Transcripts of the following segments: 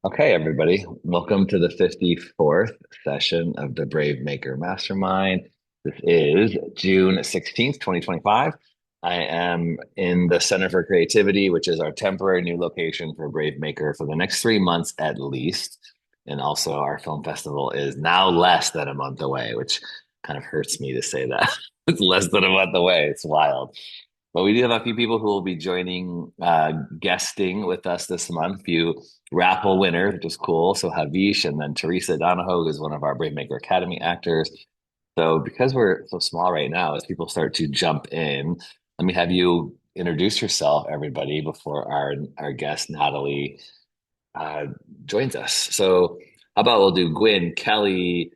Okay, everybody, welcome to the 54th session of the BraveMaker Mastermind. This is June 16th, 2025. I am in the Center for Creativity, which is our temporary new location for BraveMaker for the next 3 months at least. And also, our film festival is now less than a month away, which kind of hurts me to say that. It's less than a month away. It's wild. But we do have a few people who will be joining, guesting with us this month. A few raffle winners, which is cool. So Havish and then Teresa Donahoe, who's one of our BraveMaker Academy actors. So because we're so small right now, as people start to jump in, let me have you introduce yourself, everybody, before our guest Natalie uh, joins us. So how about we'll do Gwen, Kelly,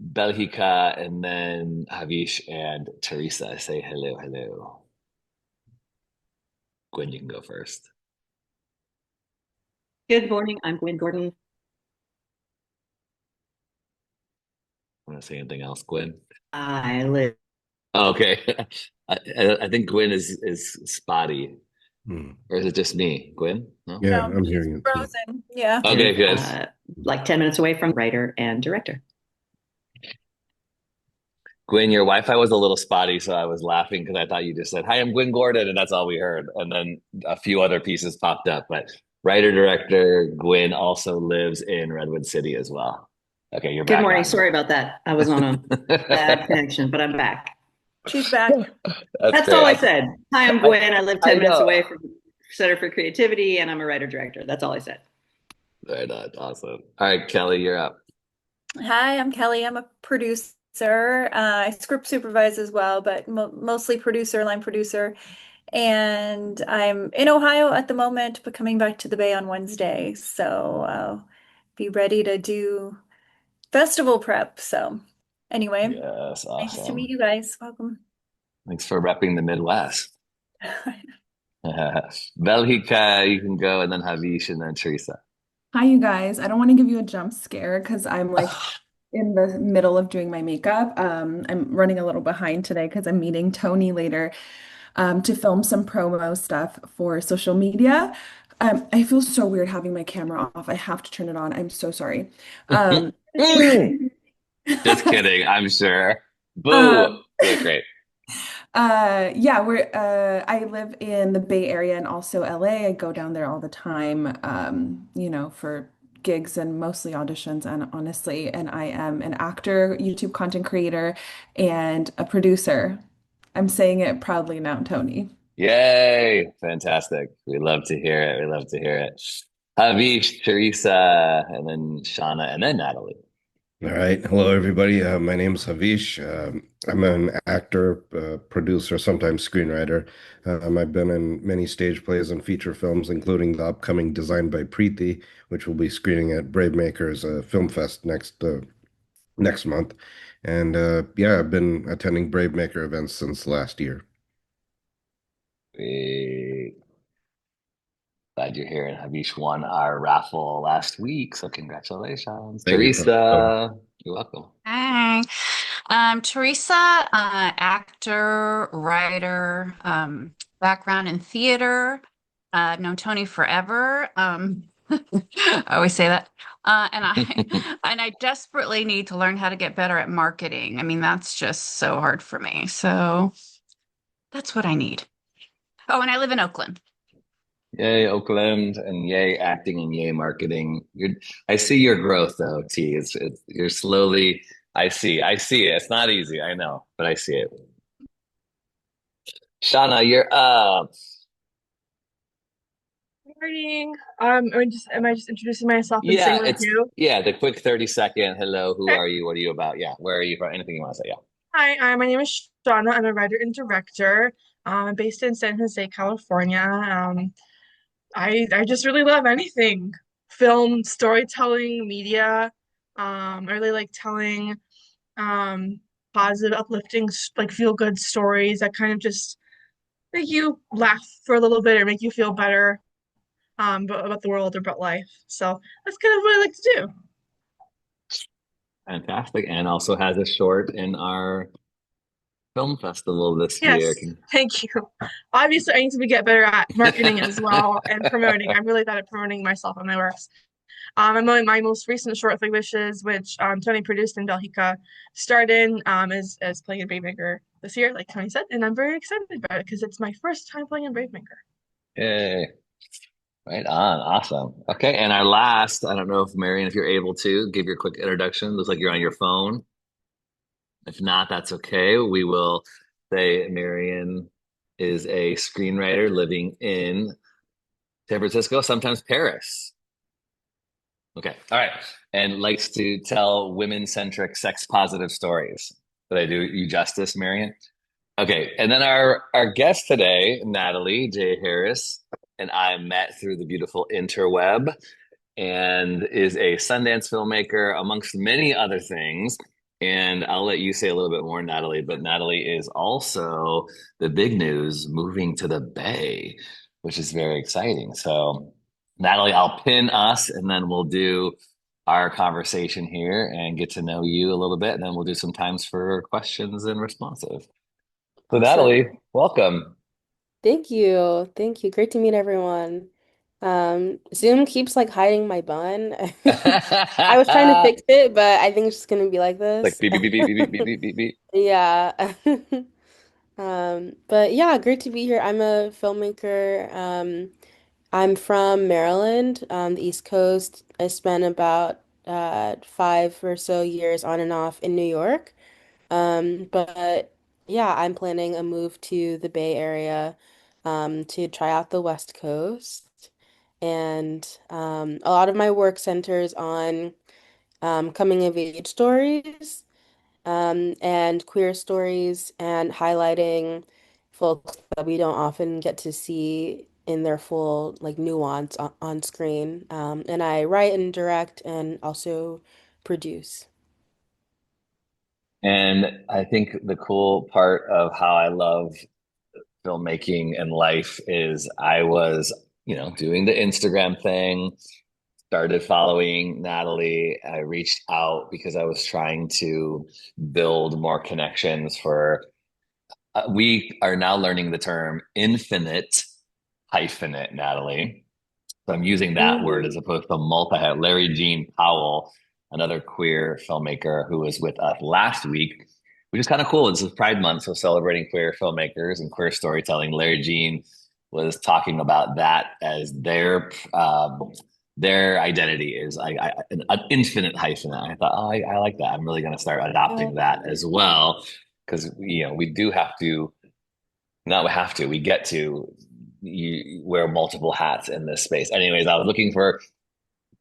Belhika, and then Havish and Teresa. Say hello, hello. Gwen, you can go first. Good morning. I'm Gwen Gordon. Want to say anything else, Gwen? I live. Oh, okay. I think Gwen is spotty, Hmm. or is it just me, Gwen? No. Yeah, No, I'm she's hearing it too. frozen. Yeah. Okay, good. Like 10 minutes away from writer and director. Gwen, your Wi-Fi was a little spotty, so I was laughing because I thought you just said, "Hi, I'm Gwen Gordon," and that's all we heard. And then a few other pieces popped up, but writer director Gwen also lives in Redwood City as well. Okay, you're Good back morning. on Sorry though. about that. I was on a bad connection, but I'm back. She's back. That's That's great. all I said. Hi, I'm I, Gwen. I live I 10 minutes know. away from Center for Creativity, and I'm a writer director. That's all I said. Right on. Awesome. All right, Kelly, you're up. Hi, I'm Kelly. I'm a producer. I script supervise as well, but mostly producer, line producer. And I'm in Ohio at the moment, but coming back to the Bay on Wednesday. So be ready to do festival prep. So anyway, Yes, nice to meet awesome. you guys. Welcome. Thanks for repping the Midwest. Belhika, you can go, and then Havish, and then Teresa. Hi, you guys. I don't want to give you a jump scare because I'm like in the middle of doing my makeup. I'm running a little behind today because I'm meeting Tony later to film some promo stuff for social media. I feel so weird having my camera off. I have to turn it on. I'm so sorry. Um, Just kidding, I'm sure. Boo! um, You look great. yeah, I live in the Bay Area and also LA. I go down there all the time, for gigs and mostly auditions and honestly, and I am an actor, YouTube content creator, and a producer. I'm saying it proudly now, Tony. Yay! Fantastic. We love to hear it. We love to hear it. Havish, Teresa, and then Shauna, and then Natalie. All right. Hello, everybody. My name is Havish. I'm an actor, producer, sometimes screenwriter. I've been in many stage plays and feature films, including the upcoming Designed by Preeti, which will be screening at BraveMaker's Film Fest next month. And yeah, I've been attending BraveMaker events since last year. We glad you're here. And Havish won our raffle last week, so congratulations. Thank you. So, Teresa, you're welcome. Hi, Teresa, actor, writer, background in theater. I've known Tony forever. I always say that. And I desperately need to learn how to get better at marketing. I mean, that's just so hard for me. So that's what I need. Oh, and I live in Oakland. Yay, Oakland, and yay, acting, and yay, marketing. I see your growth though, T. You're slowly. I see it. It's not easy, I know, but I see it. Shauna, you're up. Morning. Am I just introducing myself and saying Yeah, what I it's do? yeah. The quick 30-second. Hello, who Okay. are you? What are you about? Yeah, where are you from? Anything you want to say? Yeah. Hi, my name is Shauna. I'm a writer and director. I'm based in San Jose, California. I just really love anything, film, storytelling, media. I really like telling um positive, uplifting, like feel good stories that kind of just make you laugh for a little bit or make you feel better about the world or about life. So that's kind of what I like to do. Fantastic, and also has a short in our film festival this year. Yes, thank you. Obviously, I need to get better at marketing as well and promoting. I'm really bad at promoting myself and my works. And my most recent short, Three Wishes, which Tony produced and Belhika starred in, is playing in BraveMaker this year, like Tony said, and I'm very excited about it because it's my first time playing in BraveMaker. Yay. Right on. Awesome. Okay. And our last, I don't know if Marion, if you're able to give your quick introduction. Looks like you're on your phone. If not, that's okay. We will say Marion is a screenwriter living in San Francisco, sometimes Paris. Okay. All right. And likes to tell women-centric, sex-positive stories. Did I do you justice, Marion? Okay. And then our guest today, Natalie J. Harris, and I met through the beautiful interweb and is a Sundance filmmaker, amongst many other things. And I'll let you say a little bit more, Natalie, but Natalie is also the big news moving to the Bay, which is very exciting. So, Natalie, I'll pin us and then we'll do our conversation here and get to know you a little bit. And then we'll do some times for questions and responsive. So, Awesome. Natalie, welcome. Thank you. Thank you. Great to meet everyone. Zoom keeps like hiding my bun. I was trying to fix it, but I think it's just gonna be like Like this. beep, beep, beep, beep, beep, beep, beep, beep, beep. Yeah. But yeah, great to be here. I'm a filmmaker. I'm from Maryland, the East Coast. I spent about 5 or so years on and off in New York. But yeah, I'm planning a move to the Bay Area to try out the West Coast. And a lot of my work centers on coming of age stories and queer stories and highlighting folks that we don't often get to see in their full like nuance on screen. And I write and direct and also produce. And I think the cool part of how I love filmmaking and life is I was, doing the Instagram thing, started following Natalie. I reached out because I was trying to build more connections for, we are now learning the term infinite hyphenate, Natalie. So I'm using that word as Mm. opposed to multi. Larry Jean Powell, another queer filmmaker who was with us last week, which is kind of cool. This is Pride Month, so celebrating queer filmmakers and queer storytelling. Larry Jean was talking about that as their identity is an infinite hyphen. I thought, oh, I like that. I'm really going to start adopting that as well because we do have to not have to. We get to you wear multiple hats in this space. Anyways, I was looking for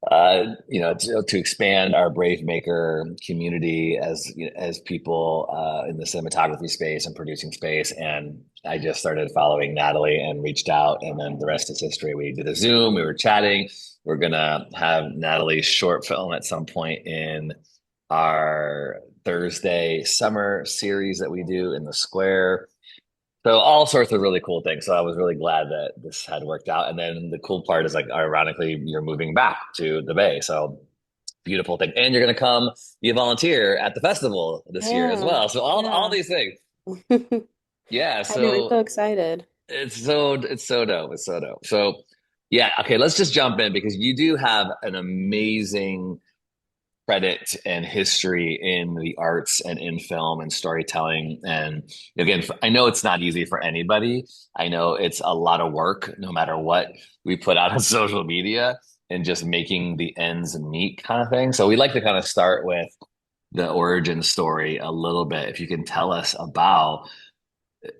to expand our Brave Maker community as people in the cinematography space and producing space. And I just started following Natalie and reached out, and then the rest is history. We did a Zoom. We were chatting. We're gonna have Natalie's short film at some point in our Thursday summer series that we do in the Square. So all sorts of really cool things. So I was really glad that this had worked out. And then the cool part is like, ironically, you're moving back to the Bay. So beautiful thing. And you're going to come be a volunteer at the festival this year as Yeah, well. So all yeah. these things. Yeah. I know, I'm so So excited. it's so dope. It's so dope. So yeah. Okay. Let's just jump in because you do have an amazing credit and history in the arts and in film and storytelling. And again, I know it's not easy for anybody. I know it's a lot of work, no matter what we put out on social media and just making the ends meet kind of thing. So we like to kind of start with the origin story a little bit. If you can tell us about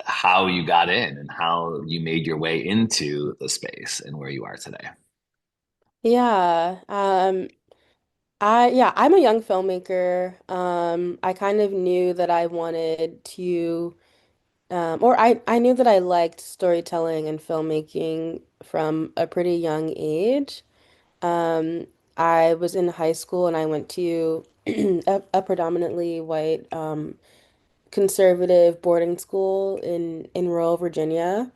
how you got in and how you made your way into the space and where you are today. Yeah. I'm a young filmmaker. I kind of knew that I wanted to or I knew that I liked storytelling and filmmaking from a pretty young age. Um, I was in high school and I went to a predominantly white conservative boarding school in rural Virginia.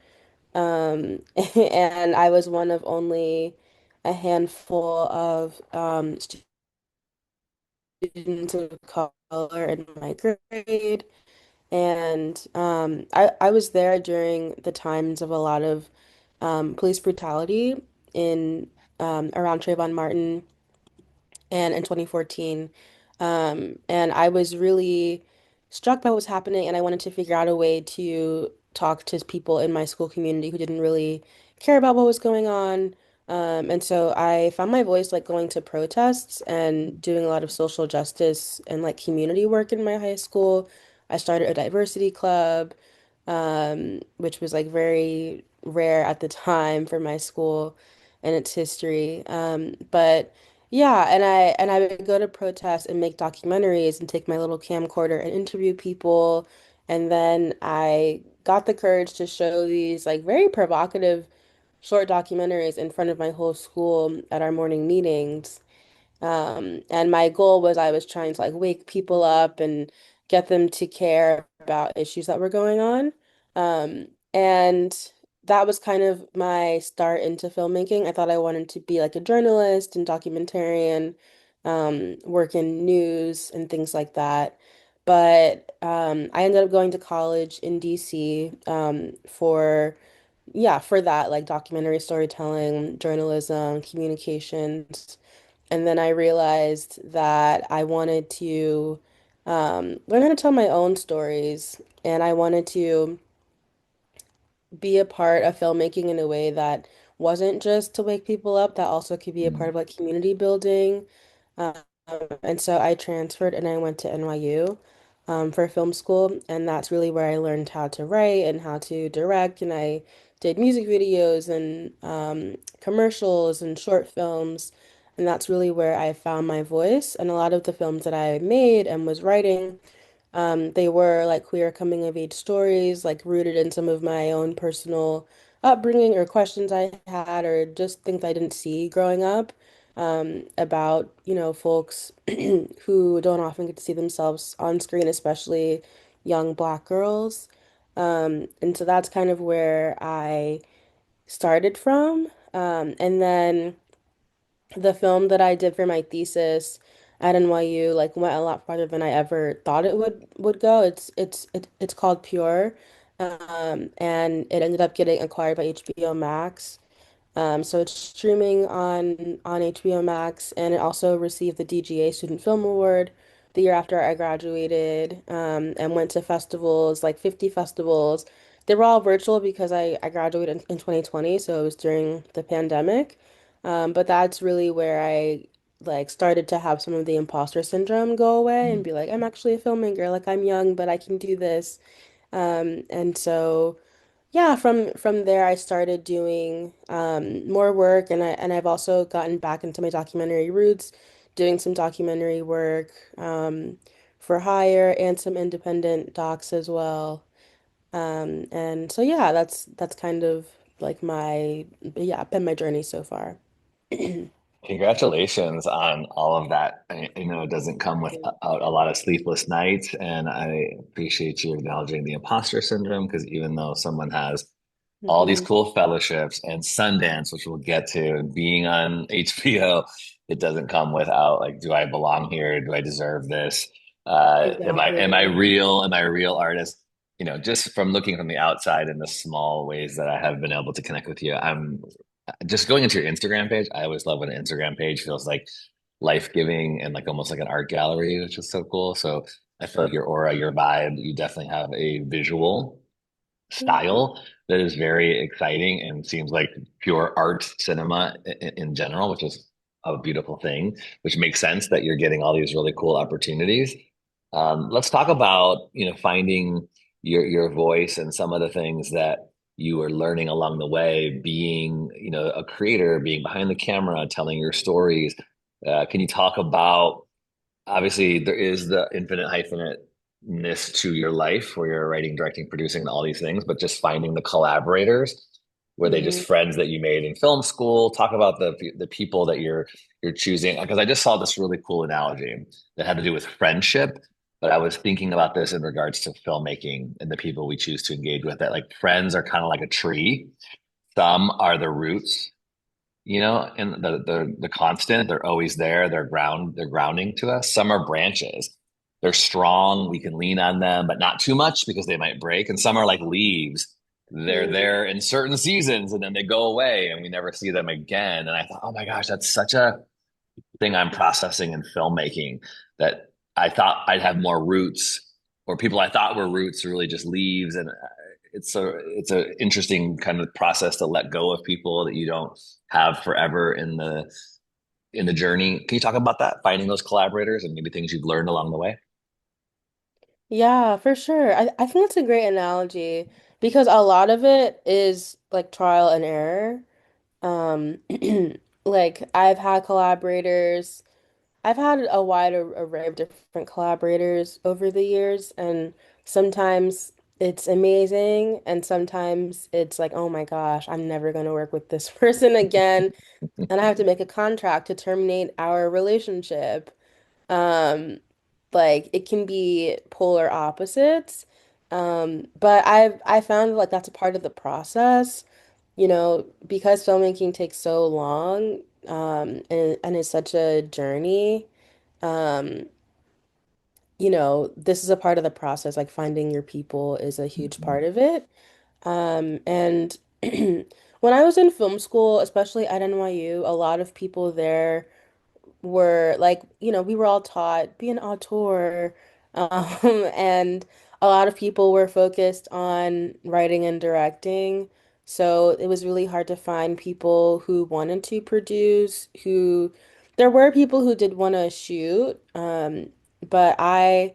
And I was one of only a handful of students of color in my grade. And I was there during the times of a lot of police brutality in around Trayvon Martin. and in 2014. And I was really struck by what was happening, and I wanted to figure out a way to talk to people in my school community who didn't really care about what was going on. And so I found my voice like going to protests and doing a lot of social justice and like community work in my high school. I started a diversity club, which was like very rare at the time for my school and its history. But yeah, and I would go to protests and make documentaries and take my little camcorder and interview people. And then I got the courage to show these like very provocative short documentaries in front of my whole school at our morning meetings. And my goal was I was trying to like wake people up and get them to care about issues that were going on. And that was kind of my start into filmmaking. I thought I wanted to be like a journalist and documentarian, work in news and things like that. But I ended up going to college in DC for that, like documentary storytelling, journalism, communications. And then I realized that I wanted to learn how to tell my own stories, and I wanted to be a part of filmmaking in a way that wasn't just to wake people up, that also could be a part of like community building. Um, and so I transferred and I went to NYU for film school, and that's really where I learned how to write and how to direct, and I did music videos and commercials and short films, and that's really where I found my voice. And a lot of the films that I made and was writing they were like queer coming of age stories, like rooted in some of my own personal upbringing or questions I had, or just things I didn't see growing up, about, folks who don't often get to see themselves on screen, especially young Black girls. And so that's kind of where I started from. And then the film that I did for my thesis at NYU like went a lot farther than I ever thought it would go. It's called Pure, and it ended up getting acquired by HBO Max. So it's streaming on HBO Max, and it also received the DGA Student Film Award the year after I graduated, and went to festivals, like 50 festivals. They were all virtual because I graduated in 2020, so it was during the pandemic. But that's really where I like started to have some of the imposter syndrome go away and be like, I'm actually a filmmaker, like I'm young, but I can do this. And so yeah, from there I started doing more work, and I've also gotten back into my documentary roots, doing some documentary work for hire and some independent docs as well. And so yeah, that's kind of like been my journey so far. Congratulations on all of that. I know it doesn't come without a lot of sleepless nights, and I appreciate you acknowledging the imposter syndrome because even though someone has all these Hmm. cool fellowships and Sundance, which we'll get to, and being on HBO, it doesn't come without like, do I belong here? Do I deserve this? Am I Exactly. real? Am I a real artist? Just from looking from the outside in the small ways that I have been able to connect with you, I'm just going into your Instagram page. I always love when an Instagram page feels like life-giving and like almost like an art gallery, which is so cool. So I feel like your aura, your vibe, you definitely have a visual Thank you. style that is very exciting and seems like pure art cinema in general, which is a beautiful thing, which makes sense that you're getting all these really cool opportunities. Let's talk about, finding your voice and some of the things that you are learning along the way, being, a creator, being behind the camera, telling your stories. Can you talk about obviously there is the infinite hyphenateness to your life where you're writing, directing, producing, and all these things, but just finding the collaborators. Were they just Hmm. friends that you made in film school? Talk about the people that you're choosing. Because I just saw this really cool analogy that had to do with friendship. But I was thinking about this in regards to filmmaking and the people we choose to engage with. That like friends are kind of like a tree. Some are the roots, and the constant, they're always there, they're grounding to us. Some are branches, they're strong, we can lean on them but not too much because they might break. And some are like leaves, they're Hmm. there in certain seasons and then they go away and we never see them again. And I thought, oh my gosh, that's such a thing I'm processing in filmmaking that I thought I'd have more roots, or people I thought were roots really just leaves. And it's a interesting kind of process to let go of people that you don't have forever in the journey. Can you talk about that, finding those collaborators and maybe things you've learned along the way? Yeah, for sure. I think that's a great analogy because a lot of it is like trial and error. Um, like I've had collaborators, I've had a wide array of different collaborators over the years, and sometimes it's amazing, and sometimes it's like, oh my gosh, I'm never going to work with this person again, and I have to make a contract to terminate our relationship. Um, like it can be polar opposites. But I found like that's a part of the process, because filmmaking takes so long, and it's such a journey. Um, this is a part of the process. Like finding your people is a huge Mhm. part of it. And when I was in film school, especially at NYU, a lot of people there were like, we were all taught be an auteur, and a lot of people were focused on writing and directing. So it was really hard to find people who wanted to produce, who there were people who did want to shoot, but I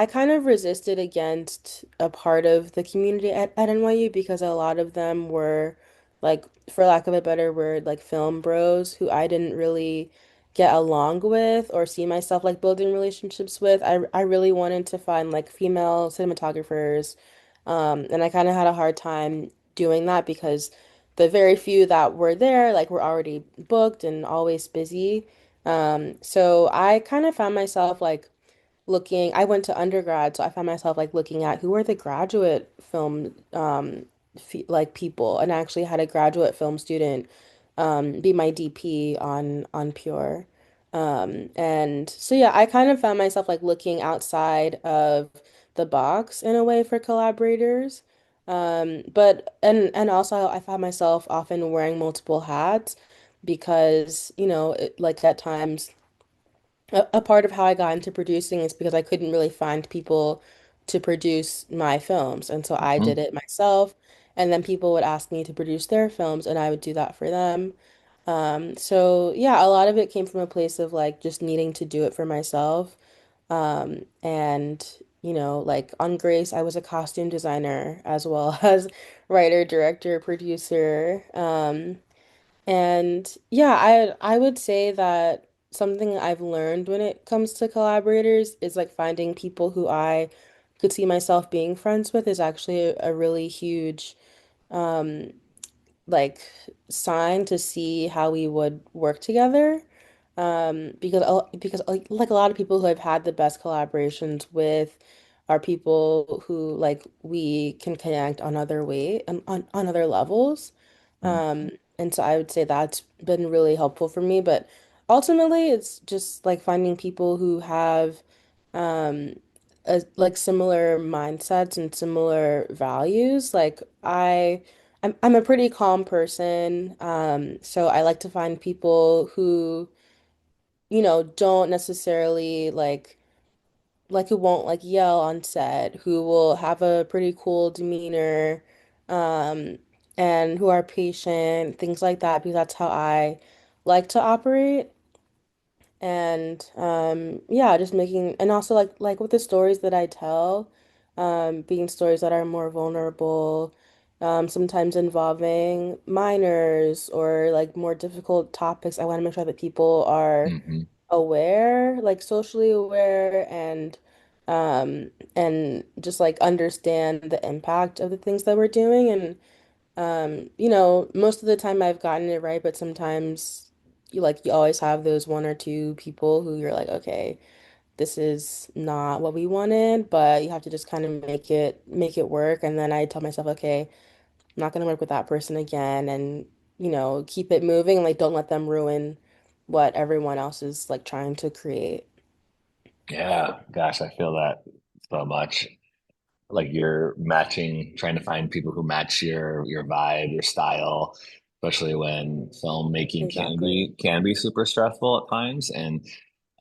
kind of resisted against a part of the community at NYU because a lot of them were like, for lack of a better word, like film bros who I didn't really get along with or see myself like building relationships with. I really wanted to find like female cinematographers, and I kind of had a hard time doing that because the very few that were there like were already booked and always busy. So I kind of found myself like I went to undergrad, so I found myself like looking at who are the graduate film f like people, and I actually had a graduate film student be my DP on Pure. And so yeah, I kind of found myself like looking outside of the box in a way for collaborators. But and also I found myself often wearing multiple hats because, like at times a part of how I got into producing is because I couldn't really find people to produce my films. And so I did Mhm. it myself. And then people would ask me to produce their films, and I would do that for them. So yeah, a lot of it came from a place of like just needing to do it for myself. And like on Grace, I was a costume designer as well as writer, director, producer. And yeah, I would say that something I've learned when it comes to collaborators is like finding people who I could see myself being friends with is actually a really huge um like sign to see how we would work together. Because like a lot of people who I've had the best collaborations with are people who like we can connect on other on other levels. And so I would say that's been really helpful for me. But ultimately, it's just like finding people who have um like similar mindsets and similar values. Like I'm a pretty calm person, so I like to find people who, don't necessarily like who won't like yell on set, who will have a pretty cool demeanor, um, and who are patient, things like that, because that's how I like to operate. And yeah, just making and also like with the stories that I tell, being stories that are more vulnerable, sometimes involving minors or like more difficult topics. I want to make sure that people are Mhm. aware, like socially aware and just like understand the impact of the things that we're doing. And most of the time I've gotten it right, but sometimes you always have those one or two people who you're like, okay, this is not what we wanted, but you have to just kind of make it work. And then I tell myself, okay, I'm not gonna work with that person again, and keep it moving. Like, don't let them ruin what everyone else is like trying to create. Yeah, gosh, I feel that so much. Like you're matching, trying to find people who match your vibe, your style. especially when filmmaking Exactly. can be super stressful at times. And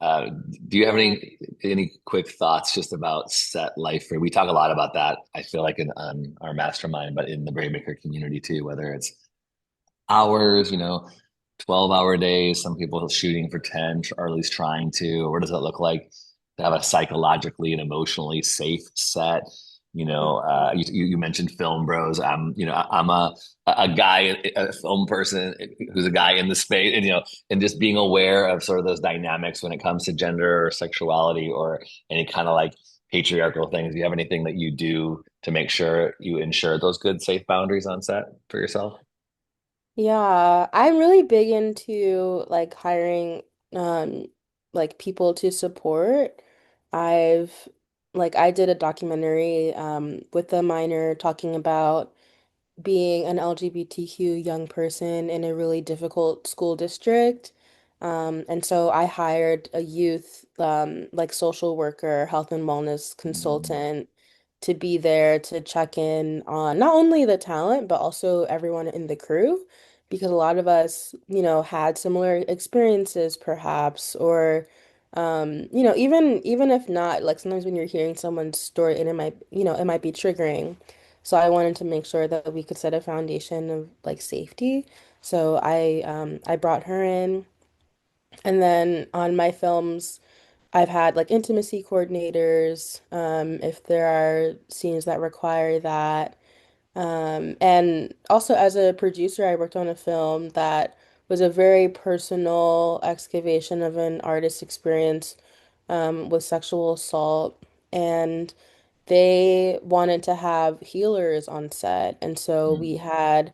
uh, do you have Yeah. any quick thoughts just about set life? We talk a lot about that. I feel like in our mastermind, but in the BraveMaker community too, whether it's hours, 12-hour days, some people are shooting for 10, or at least trying to. Or what does it look like to have a psychologically and emotionally safe set? Mhm. You mentioned film bros. I'm a guy, a film person who's a guy in the space, and and just being aware of sort of those dynamics when it comes to gender or sexuality or any kind of like patriarchal things. Do you have anything that you do to make sure you ensure those good, safe boundaries on set for yourself? Yeah, I'm really big into like hiring um like people to support. I've I did a documentary with a minor talking about being an LGBTQ young person in a really difficult school district. And so I hired a youth social worker, health and wellness Mm, consultant to be there to check in on not only the talent, but also everyone in the crew, because a lot of us, had similar experiences perhaps, or even if not, like sometimes when you're hearing someone's story and it might be triggering. So I wanted to make sure that we could set a foundation of like safety. So I brought her in, and then on my films, I've had like intimacy coordinators, if there are scenes that require that. And also as a producer, I worked on a film that was a very personal excavation of an artist's experience with sexual assault. And they wanted to have healers on set. And so we mm, had,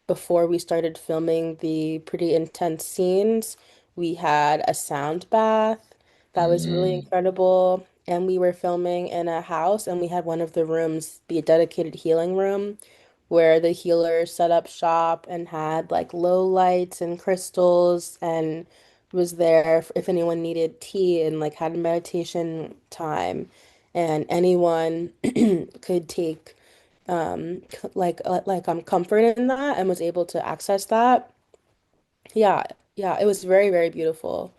before we started filming the pretty intense scenes, we had a sound bath that was really mm, incredible. And we were filming in a house, and we had one of the rooms be a dedicated healing room where the healer set up shop and had like low lights and crystals and was there if anyone needed tea and like had meditation time. And anyone could take comfort in that and was able to access that. Yeah, yeah, it was very, very beautiful.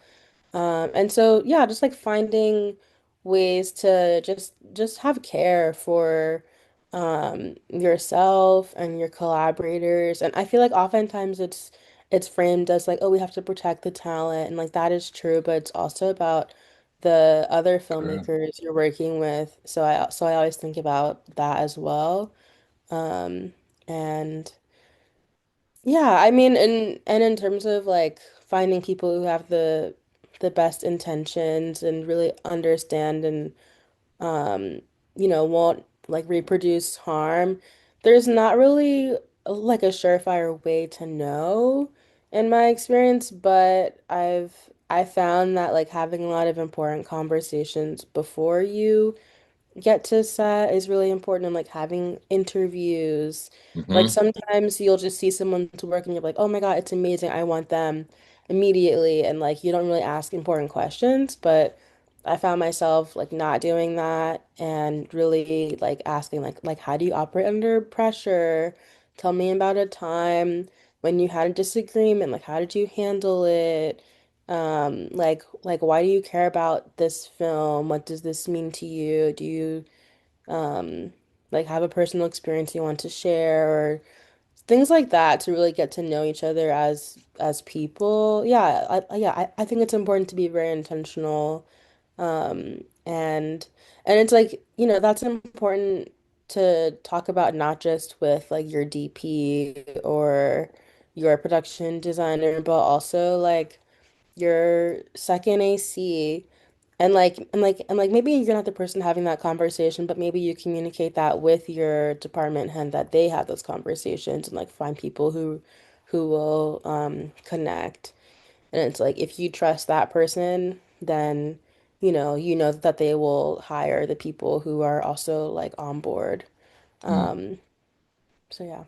And so yeah, just like finding ways to just have care for yourself and your collaborators. And I feel like oftentimes it's framed as like, oh, we have to protect the talent, and like that is true, but it's also about the other true. filmmakers you're working with. So I always think about that as well. Um, and yeah, I mean, and in terms of like finding people who have the best intentions and really understand and um, won't like reproduce harm, there's not really like a surefire way to know in my experience, but I found that like having a lot of important conversations before you get to set is really important, and like having interviews. Like Hmm. sometimes you'll just see someone's work and you're like, oh my God, it's amazing. I want them immediately. And like you don't really ask important questions, but I found myself like not doing that and really like asking like how do you operate under pressure? Tell me about a time when you had a disagreement, like how did you handle it? Like why do you care about this film? What does this mean to you? Do you um like have a personal experience you want to share or things like that to really get to know each other as people? I think it's important to be very intentional. And it's like, that's important to talk about not just with like your DP or your production designer, but also like your second AC and like maybe you're not the person having that conversation, but maybe you communicate that with your department head that they have those conversations and like find people who will connect. And it's like if you trust that person, then you know that they will hire the people who are also like on board. Mm. Um, so yeah.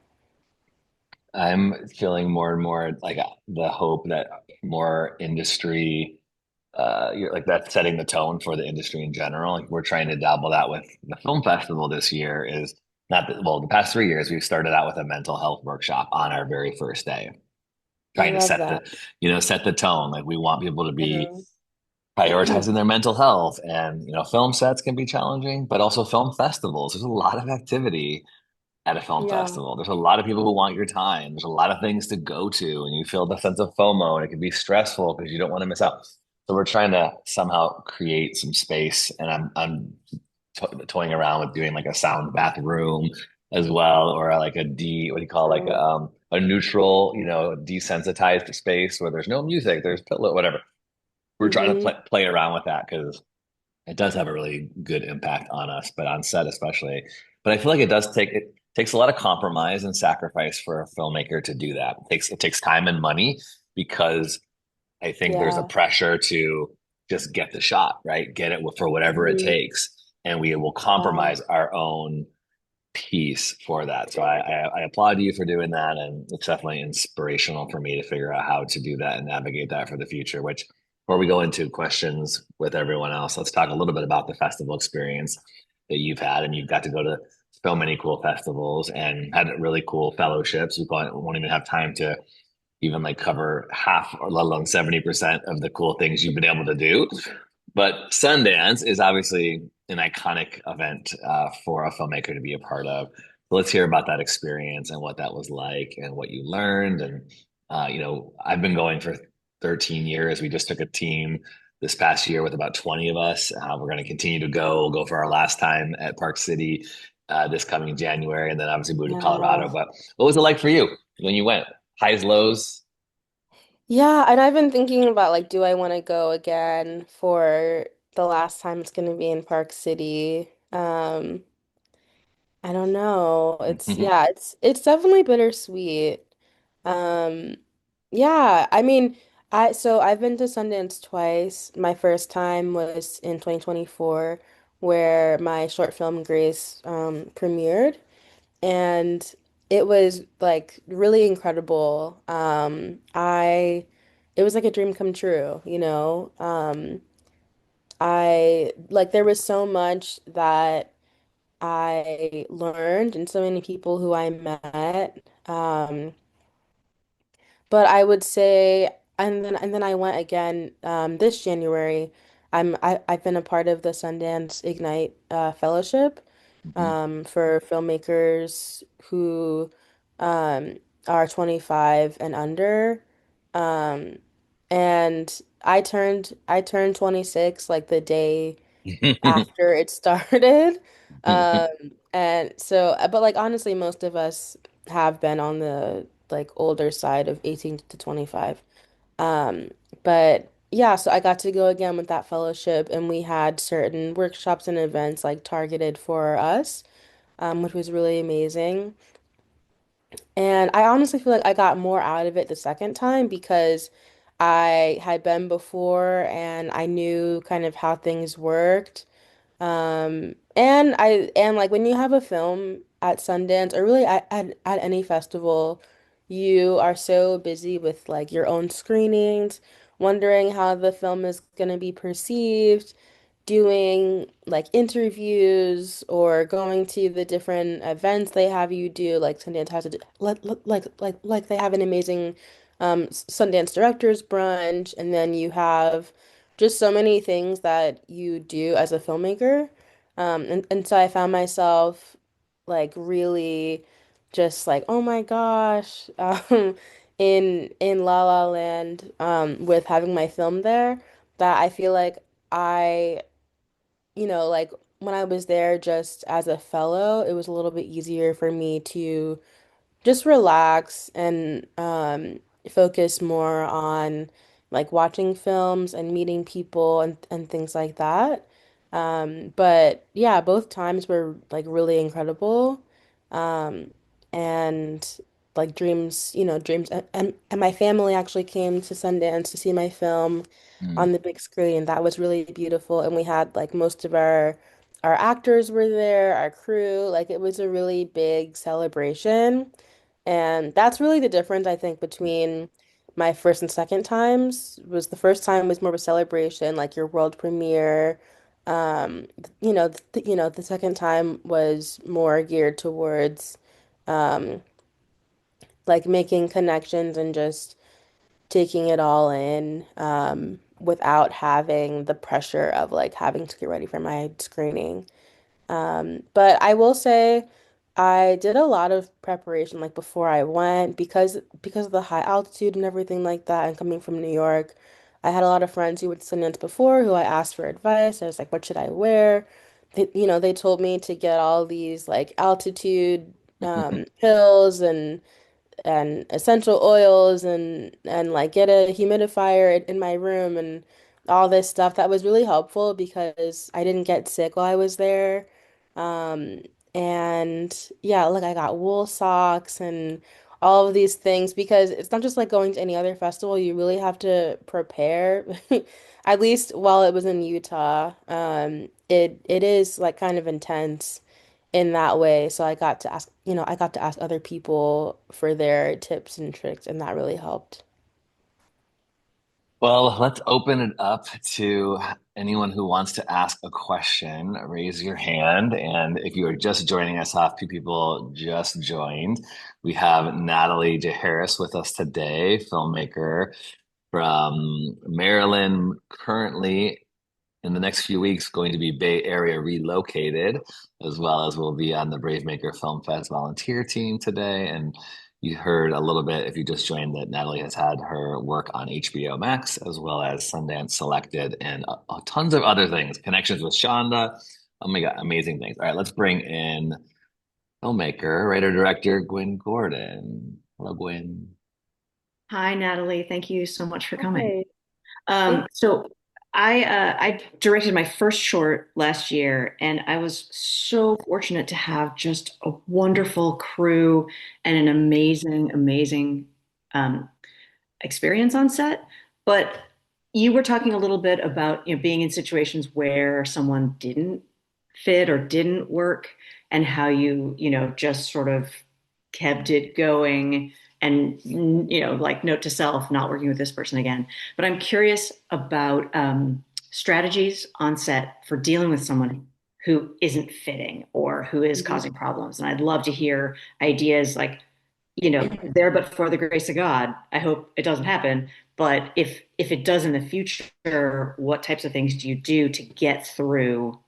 I'm feeling more and more like the hope that more industry, you're like that's setting the tone for the industry in general. Like we're trying to dabble that with the film festival this year is not that, well, the past 3 years, we've started out with a mental health workshop on our very first day, I trying to love set that. set the tone. Like we want people to be Mhm. prioritizing their mental health. And, film sets can be challenging, but also film festivals. There's a lot of activity at a film Yeah. festival. There's a lot of people who want your time. There's a lot of things to go to, and you feel the sense of FOMO, and it can be stressful because you don't want to miss out. So we're trying to somehow create some space, and I'm toying around with doing like a sound bathroom as well, or like what do you call like Mm. a neutral, desensitized space where there's no music, there's pillow, whatever. We're trying to Hmm. play around with that because it does have a really good impact on us, but on set especially. But I feel like it takes a lot of compromise and sacrifice for a filmmaker to do that. It takes time and money because I think there's a Yeah. pressure to just get the shot, right? Get it for whatever it Hmm. takes. And we will Yeah. compromise our own piece for that. So I applaud you for doing that. And it's definitely inspirational for me to figure out how to do that and navigate that for the future, which before we go into questions with everyone else, let's talk a little bit about the festival experience that you've had. And you've got to go to so many cool festivals and had really cool fellowships. We won't even have time to even like cover half or let alone 70% of the cool things you've been able to do. But Sundance is obviously an iconic event for a filmmaker to be a part of. So let's hear about that experience and what that was like and what you learned. And, I've been going for 13 years. We just took a team this past year with about 20 of us. We're going to continue to go. We'll go for our last time at Park City this coming January, and then obviously move to Yeah. Colorado. But what was it like for you when you went? Highs, lows? Yeah, and I've been thinking about like, do I want to go again for the last time it's going to be in Park City? I don't know. It's definitely bittersweet. Um, yeah, I mean, I've been to Sundance twice. My first time was in 2024, where my short film Grace premiered, and it was like really incredible. It was like a dream come true, you know. I like there was so much that I learned and so many people who I met. But I would say, and then I went again this January. I've been a part of the Sundance Ignite Fellowship Mhm. for filmmakers who um, are 25 and under. Um, and I turned 26 like the day after it started. And so, but like honestly, most of us have been on the like older side of 18 to 25. Um, but yeah, so I got to go again with that fellowship, and we had certain workshops and events like targeted for us, which was really amazing. And I honestly feel like I got more out of it the second time because I had been before and I knew kind of how things worked. And like when you have a film at Sundance or really at any festival, you are so busy with like your own screenings, wondering how the film is going to be perceived, doing like interviews or going to the different events they have you do. Like Sundance has like they have an amazing Sundance Directors Brunch, and then you have just so many things that you do as a filmmaker. And so I found myself like really just like, oh my gosh, in La La Land, with having my film there, that I feel like I, like when I was there just as a fellow, it was a little bit easier for me to just relax and focus more on like watching films and meeting people and things like that. But yeah, both times were like really incredible. Um, and like dreams and my family actually came to Sundance to see my film on the big screen. That was really beautiful. And we had like most of our actors were there, our crew. Like it was a really big celebration. And that's really the difference, I think, between my first and second times. Was the first time was more of a celebration, like your world premiere, The second time was more geared towards um, like making connections and just taking it all in without having the pressure of like having to get ready for my screening. But I will say I did a lot of preparation like before I went because of the high altitude and everything like that and coming from New York. I had a lot of friends who went to Sundance before who I asked for advice. I was like, what should I wear? They told me to get all these like altitude pills and essential oils and like get a humidifier in my room and all this stuff that was really helpful because I didn't get sick while I was there. Um, and yeah, like I got wool socks and all of these things because it's not just like going to any other festival. You really have to prepare. At least while it was in Utah, it is like kind of intense in that way. So I got to ask other people for their tips and tricks, and that really helped. Well, let's open it up to anyone who wants to ask a question. Raise your hand. And if you are just joining us off, few people just joined. We have Natalie J. Harris with us today, filmmaker from Maryland, currently in the next few weeks going to be Bay Area relocated, as well as we'll be on the BraveMaker Film Fest volunteer team today. And you heard a little bit, if you just joined, that Natalie has had her work on HBO Max, as well as Sundance Selected and tons of other things, connections with Shonda. Oh my God, amazing things. All right, let's bring in filmmaker, writer, director, Gwen Gordon. Hello, Gwen. Hi, Natalie. Thank you so much for coming. Okay. So I directed my first short last year, and I was so fortunate to have just a wonderful crew and an amazing um, experience on set. But you were talking a little bit about, being in situations where someone didn't fit or didn't work, and how you just sort of kept it going, and like, note to self, not working with this person again. But I'm curious about strategies on set for dealing with someone who isn't fitting or who is Mhm. causing problems. And I'd love to hear ideas like, there but for the grace of God. I hope it doesn't happen. But if it does in the future, what types of things do you do to get through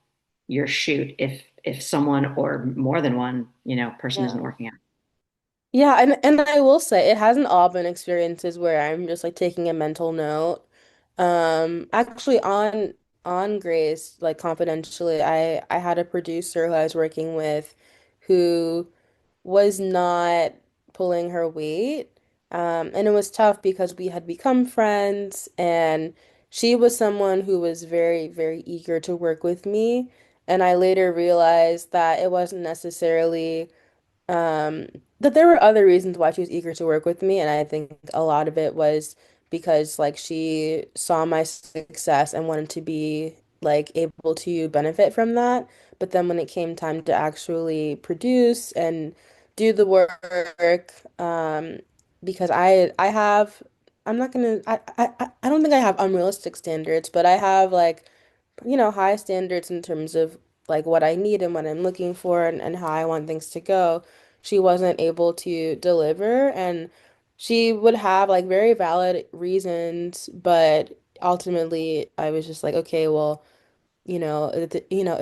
your shoot if someone or more than one, person isn't Yeah. working out? Yeah, and I will say it hasn't all been experiences where I'm just like taking a mental note. Actually on Grace, like confidentially, I had a producer who I was working with who was not pulling her weight. And it was tough because we had become friends and she was someone who was very, very eager to work with me. And I later realized that it wasn't necessarily um, that there were other reasons why she was eager to work with me, and I think a lot of it was because like she saw my success and wanted to be like able to benefit from that. But then when it came time to actually produce and do the work, because I have I'm not gonna I don't think I have unrealistic standards, but I have like high standards in terms of like what I need and what I'm looking for and how I want things to go. She wasn't able to deliver and she would have like very valid reasons, but ultimately I was just like, okay, well, if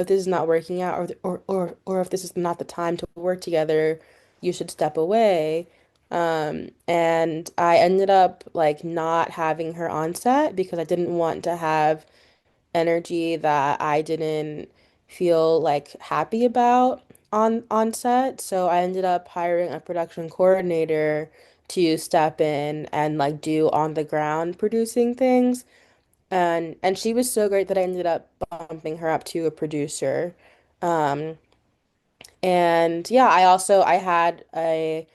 this is not working out or if this is not the time to work together, you should step away. And I ended up like not having her on set because I didn't want to have energy that I didn't feel like happy about on set. So I ended up hiring a production coordinator to step in and like do on the ground producing things. And she was so great that I ended up bumping her up to a producer. Um, and yeah, I had a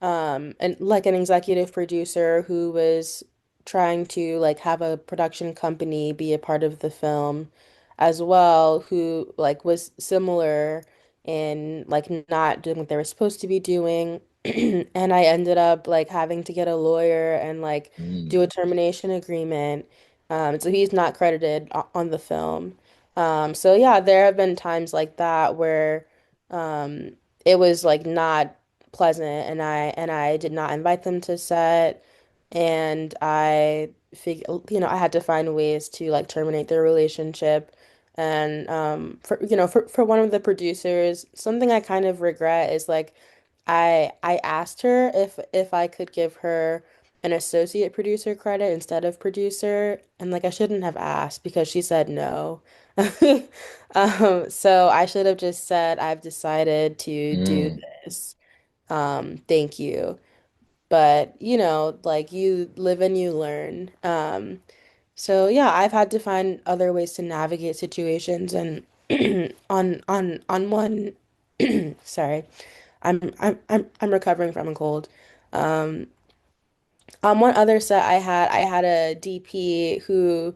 and like an executive producer who was trying to like have a production company be a part of the film as well, who like was similar in like not doing what they were supposed to be doing. And I ended up like having to get a lawyer and like Mm. do a termination agreement. So he's not credited on the film. So yeah, there have been times like that where um, it was like not pleasant, and I did not invite them to set, and I had to find ways to like terminate their relationship. And for one of the producers, something I kind of regret is like I asked her if I could give her an associate producer credit instead of producer, and like I shouldn't have asked because she said no. So I should have just said, I've decided to do Mm. this. Thank you. But like you live and you learn. So yeah, I've had to find other ways to navigate situations and on one sorry, I'm recovering from a cold. Um, on one other set I had a DP who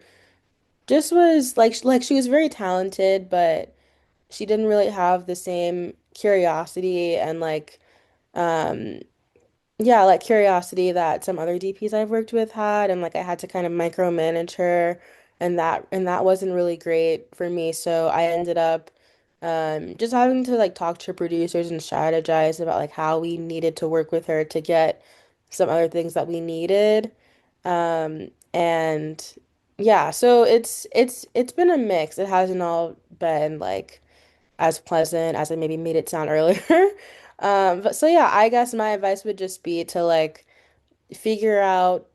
just was like she was very talented, but she didn't really have the same curiosity and um yeah, like curiosity that some other DPs I've worked with had, and like I had to kind of micromanage her, and that wasn't really great for me. So I ended up just having to like talk to producers and strategize about like how we needed to work with her to get some other things that we needed. And yeah, so it's been a mix. It hasn't all been like as pleasant as I maybe made it sound earlier. But so yeah, I guess my advice would just be to like figure out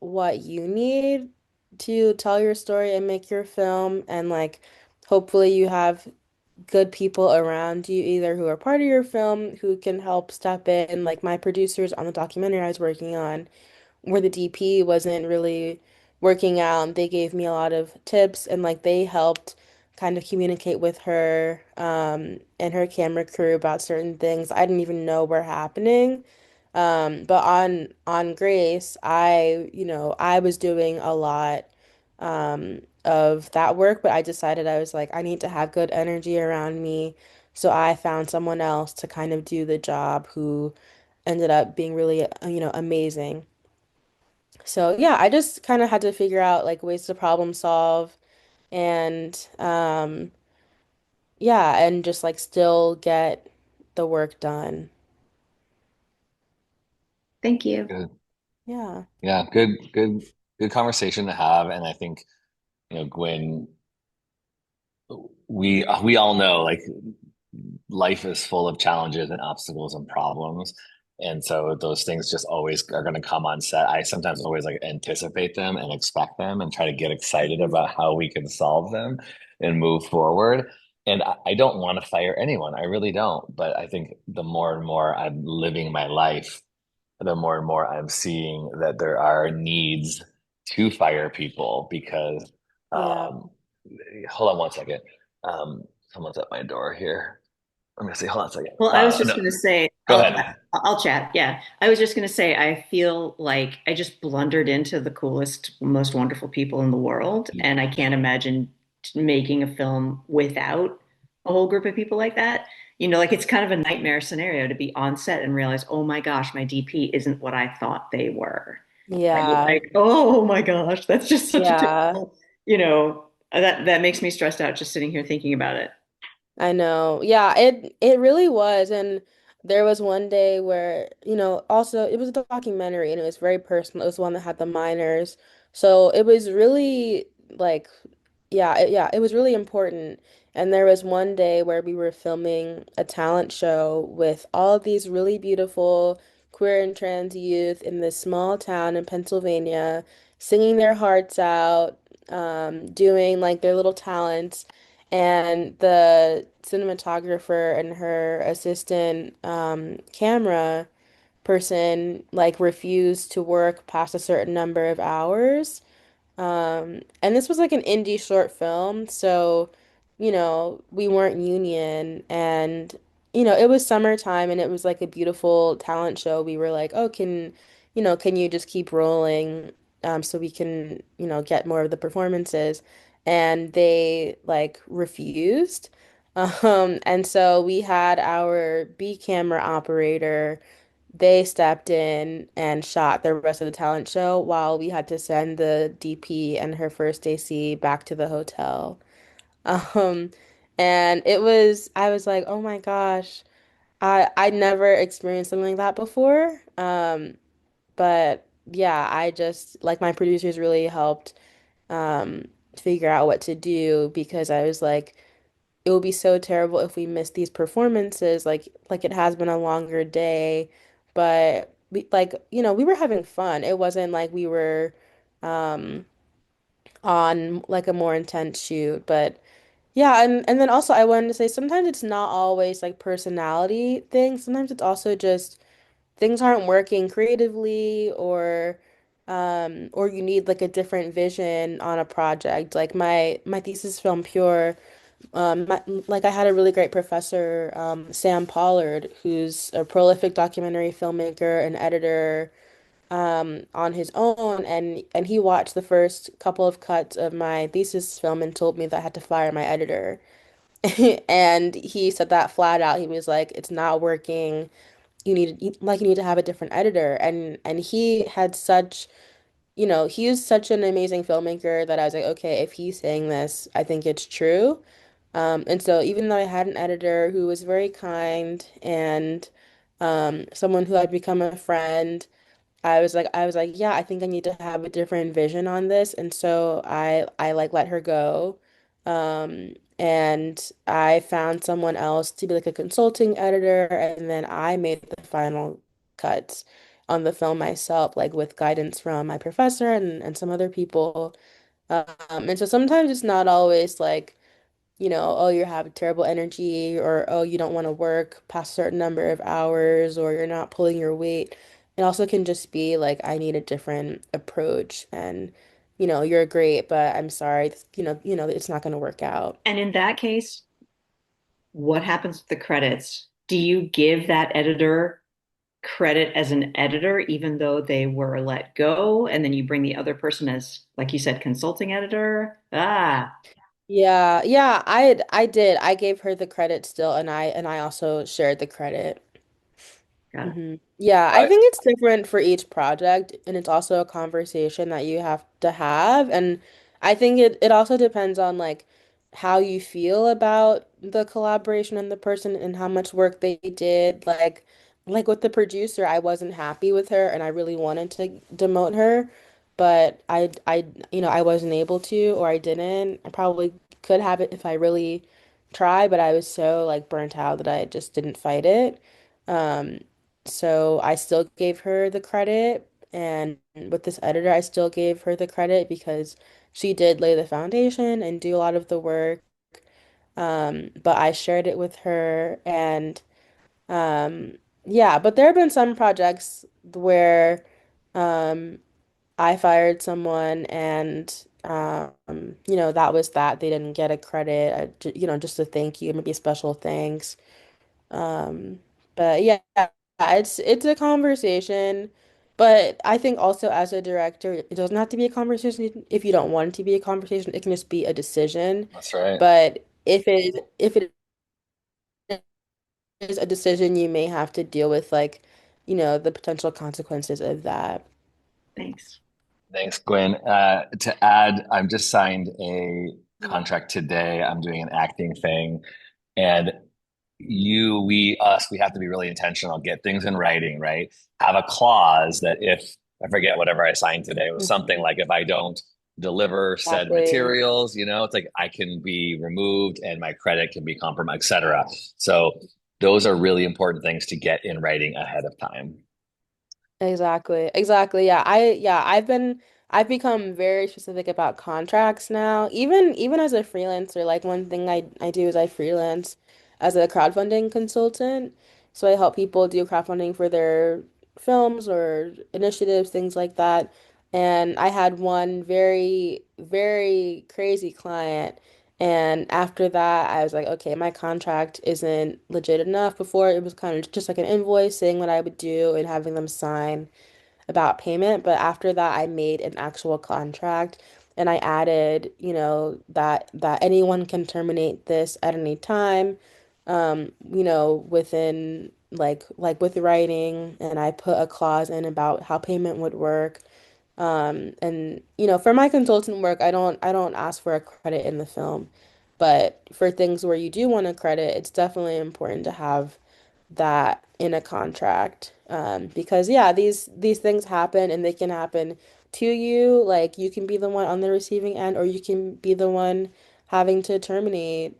what you need to tell your story and make your film, and like hopefully you have good people around you either who are part of your film who can help step in. Like my producers on the documentary I was working on, where the DP wasn't really working out. They gave me a lot of tips, and like they helped kind of communicate with her and her camera crew about certain things I didn't even know were happening. But on Grace, I was doing a lot of that work, but I decided I was like, I need to have good energy around me. So I found someone else to kind of do the job who ended up being really, amazing. So yeah, I just kind of had to figure out like ways to problem solve and yeah, and just like still get the work done. Thank you. Good. Yeah. Yeah, good conversation to have. And I think, Gwen, we all know like life is full of challenges and obstacles and problems. And so those things just always are going to come on set. I sometimes always like anticipate them and expect them and try to get excited Mhm. about how we can solve them and move forward. And I don't want to fire anyone. I really don't. But I think the more and more I'm living my life, the more and more I'm seeing that there are needs to fire people because, Yeah. um, hold on one second. Someone's at my door here. I'm gonna say, hold on a second. Well, I was No, just going to say, go ahead. I'll chat. Yeah. I was just going to say, I feel like I just blundered into the coolest, most wonderful people in the world. And I can't imagine making a film without a whole group of people like that. Like it's kind of a nightmare scenario to be on set and realize, oh my gosh, my DP isn't what I thought they were. Right? Yeah. Like, oh my gosh, that's just such a Yeah. difficult, that makes me stressed out just sitting here thinking about it. I know. Yeah, it really was. And there was one day where, also it was a documentary and it was very personal. It was one that had the miners. So it was really like it was really important. And there was one day where we were filming a talent show with all of these really beautiful queer and trans youth in this small town in Pennsylvania, singing their hearts out, doing like their little talents. And the cinematographer and her assistant camera person like refused to work past a certain number of hours. And this was like an indie short film, so, we weren't union, and, it was summertime and it was like a beautiful talent show. We were like, oh, can you just keep rolling, so we can, get more of the performances? And they like refused. And so we had our B camera operator, they stepped in and shot the rest of the talent show while we had to send the DP and her first AC back to the hotel. Um, and I was like, oh my gosh, I never experienced something like that before. But yeah, I just like my producers really helped um figure out what to do because I was like, it would be so terrible if we missed these performances. Like it has been a longer day, but we were having fun. It wasn't like we were um on like a more intense shoot, but yeah, and then also I wanted to say sometimes it's not always like personality things. Sometimes it's also just things aren't working creatively or you need like a different vision on a project. Like my thesis film Pure, like I had a really great professor, Sam Pollard, who's a prolific documentary filmmaker and editor on his own, and he watched the first couple of cuts of my thesis film and told me that I had to fire my editor. And he said that flat out. He was like, "It's not working. You need to have a different editor." And he had such, he was such an amazing filmmaker that I was like, okay, if he's saying this, I think it's true. And so even though I had an editor who was very kind and someone who had become a friend, I was like, yeah, I think I need to have a different vision on this. And so I like let her go. And I found someone else to be like a consulting editor, and then I made the final cuts on the film myself, like with guidance from my professor and some other people. And so sometimes it's not always like oh, you have terrible energy, or oh, you don't want to work past a certain number of hours, or you're not pulling your weight. It also can just be like, I need a different approach, and you're great, but I'm sorry, it's not going to work out. And in that case, what happens with the credits? Do you give that editor credit as an editor, even though they were let go, and then you bring the other person as, like you said, consulting editor? Ah, Yeah, yeah, I did. I gave her the credit still, and I also shared the credit. got it. Yeah, I I, think it's different for each project, and it's also a conversation that you have to have. And I think it also depends on like how you feel about the collaboration and the person and how much work they did. Like with the producer, I wasn't happy with her and I really wanted to demote her, but I wasn't able to, or I didn't. I probably could have it if I really tried, but I was so like burnt out that I just didn't fight it. Um, so I still gave her the credit, and with this editor, I still gave her the credit because she did lay the foundation and do a lot of the work. But I shared it with her, and yeah, but there have been some projects where um, I fired someone, and that was that. They didn't get a credit, just a thank you, maybe a special thanks. Um, but yeah, it's a conversation. But I think also as a director, it doesn't have to be a conversation if you don't want it to be a conversation. It can just be a decision. that's right. But if it is a decision, you may have to deal with like, the potential consequences of that. Thanks. Thanks, Gwen. To add, I'm just signed a Mhm. contract today. I'm doing an acting thing, and we have to be really intentional, get things in writing, right? Have a clause that if I forget whatever I signed today, it was something Mhm. like if I don't deliver said Exactly. materials, it's like I can be removed and my credit can be compromised, etc. So those are really important things to get in writing ahead of time. Exactly. Exactly. I've become very specific about contracts now. Even as a freelancer, like one thing I do is I freelance as a crowdfunding consultant. So I help people do crowdfunding for their films or initiatives, things like that. And I had one very, very crazy client. And after that, I was like, okay, my contract isn't legit enough. Before it was kind of just like an invoice saying what I would do and having them sign about payment. But after that, I made an actual contract and I added, that anyone can terminate this at any time, within like with writing, and I put a clause in about how payment would work. And for my consultant work, I don't ask for a credit in the film. But for things where you do want to credit, it's definitely important to have that in a contract. Because yeah, these things happen and they can happen to you. Like you can be the one on the receiving end, or you can be the one having to terminate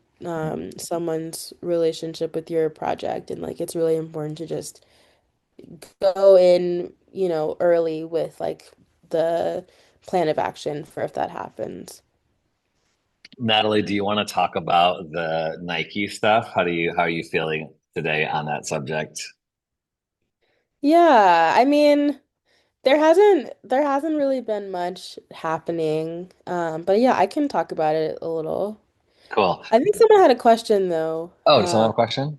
someone's relationship with your project. And like it's really important to just go in, early with like the plan of action for if that happens. Natalie, do you want to talk about the Nike stuff? How are you feeling today on that subject? Yeah, I mean, there hasn't really been much happening. But yeah, I can talk about it a little. Cool. I think someone had a question though. Oh, does someone have a question?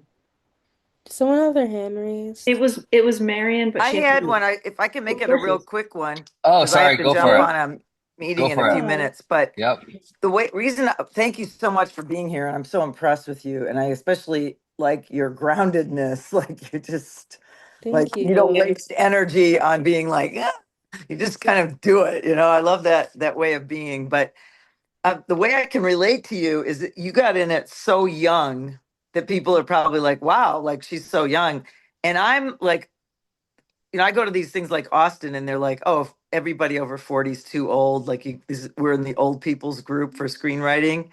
Did someone have their hand raised? It was Marion, but I she had had to. one. If I can make Of it a course she real is. quick one, Oh, because I have sorry, to go jump for it. on a Go meeting in a for it. few Yeah. minutes. But Yep. thank you so much for being here, and I'm so impressed with you, and I especially like your groundedness. Like Thank you don't you. waste energy on being like, "Ah," you just kind of do it. I love that way of being. But the way I can relate to you is that you got in it so young that people are probably like, wow, like she's so young. And I'm like, I go to these things like Austin and they're like, oh, if everybody over 40 is too old. Like we're in the old people's group for screenwriting.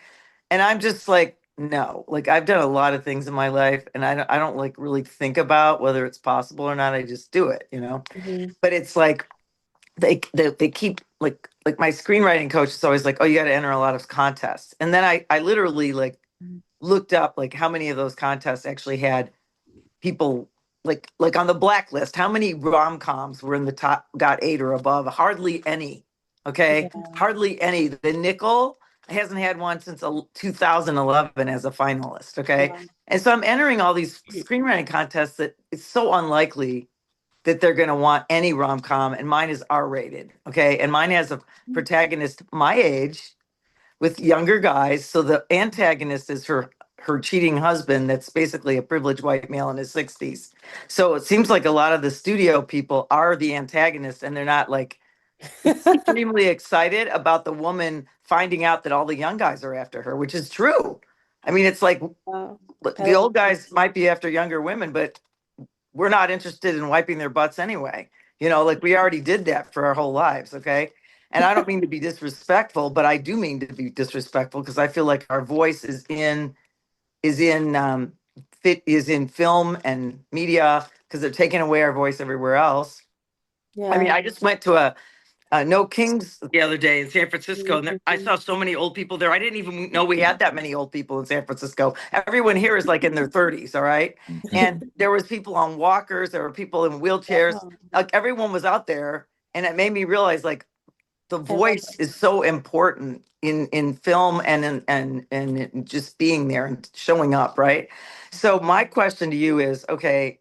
And I'm just like, no, like I've done a lot of things in my life and I don't like really think about whether it's possible or not. I just do it. Mhm. But it's like, they keep like my screenwriting coach is always like, oh, you got to enter a lot of contests. And then I literally like looked up like how many of those contests actually had people like on the blacklist. How many rom-coms were in the top, got eight or above? Hardly any. Okay, Yeah. hardly any. The Nickel hasn't had one since 2011 as a finalist. Okay, Wow. and so I'm entering all these screenwriting contests that it's so unlikely that they're going to want any rom-com, and mine is R-rated. Okay, and mine has a protagonist my age with younger guys. So the antagonist is her cheating husband that's basically a privileged white male in his 60s. So it seems like a lot of the studio people are the antagonists and they're not like extremely excited about the woman finding out that all the young guys are after her, which is true. I mean, it's like Wow. I the love old guys might be after younger women, but we're not interested in wiping their butts anyway. Like we already did that for our whole lives, okay? And I don't mean to be disrespectful, but I do mean to be disrespectful because I feel like our voice is in fit is in film and media because they're taking away our voice everywhere else. I mean, Yeah. I just went to a No Kings the other day in San Francisco, and I Mhm. saw so many old people there. I didn't even know we had that many old people in San Francisco. Everyone here is like in their 30s, all right? And there was people on walkers, there were people in wheelchairs. Wow. Like everyone was out there, and it made me realize like the I love voice is so important in film and in just being there and showing up, right? So my question to you is, okay,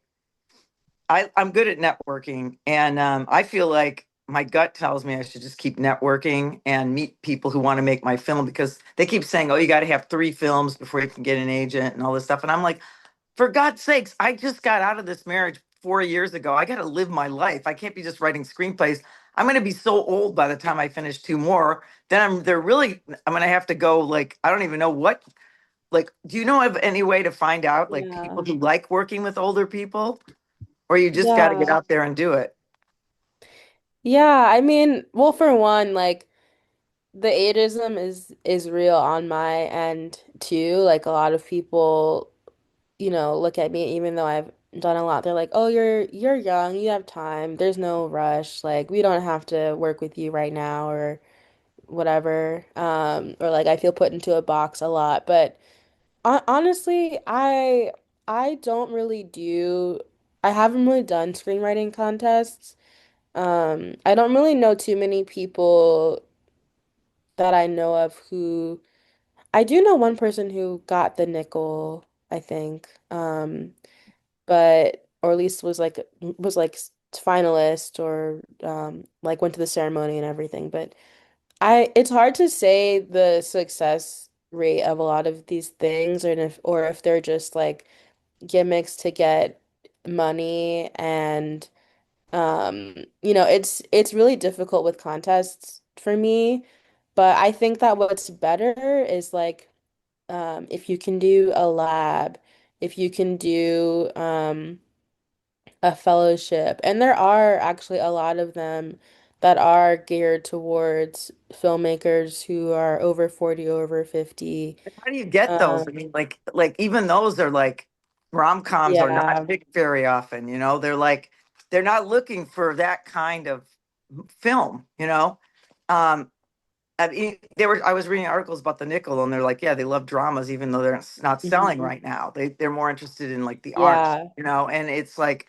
I'm good at networking, and I feel like my gut tells me I should just keep networking and meet people who want to make my film because they keep saying, "Oh, you got to have 3 films before you can get an agent and all this stuff." And I'm like, for God's sakes, I just got out of this marriage 4 years ago. I got to live my life. I can't be just writing screenplays. I'm going to be so old by the time I finish 2 more. Then I'm going to have to go like I don't even know what. Like, do you know of any way to find out like Yeah. people who like working with older people? Or you just got to get Yeah. out there and do it. Yeah, I mean, well, for one, like the ageism is real on my end too. Like a lot of people, look at me even though I've done a lot. They're like, "Oh, you're young, you have time. There's no rush. Like we don't have to work with you right now or whatever." Or like I feel put into a box a lot, but honestly, I don't really do I haven't really done screenwriting contests. I don't really know too many people that I know of who I do know one person who got the nickel, I think. But or at least was like finalist or like went to the ceremony and everything. But it's hard to say the success rate of a lot of these things or if they're just like gimmicks to get money and it's really difficult with contests for me, but I think that what's better is like if you can do a lab, if you can do a fellowship, and there are actually a lot of them that are geared towards filmmakers who are over 40, over 50. How do you get those? I Um, mean, like even those are like rom-coms are yeah, not picked very often, you know. They're like they're not looking for that kind of film, you know. Um, I mean, I was reading articles about the nickel, and they're like, yeah, they love dramas, even though they're not selling mhm, right now. They're more interested in like the art, yeah, you know. And it's like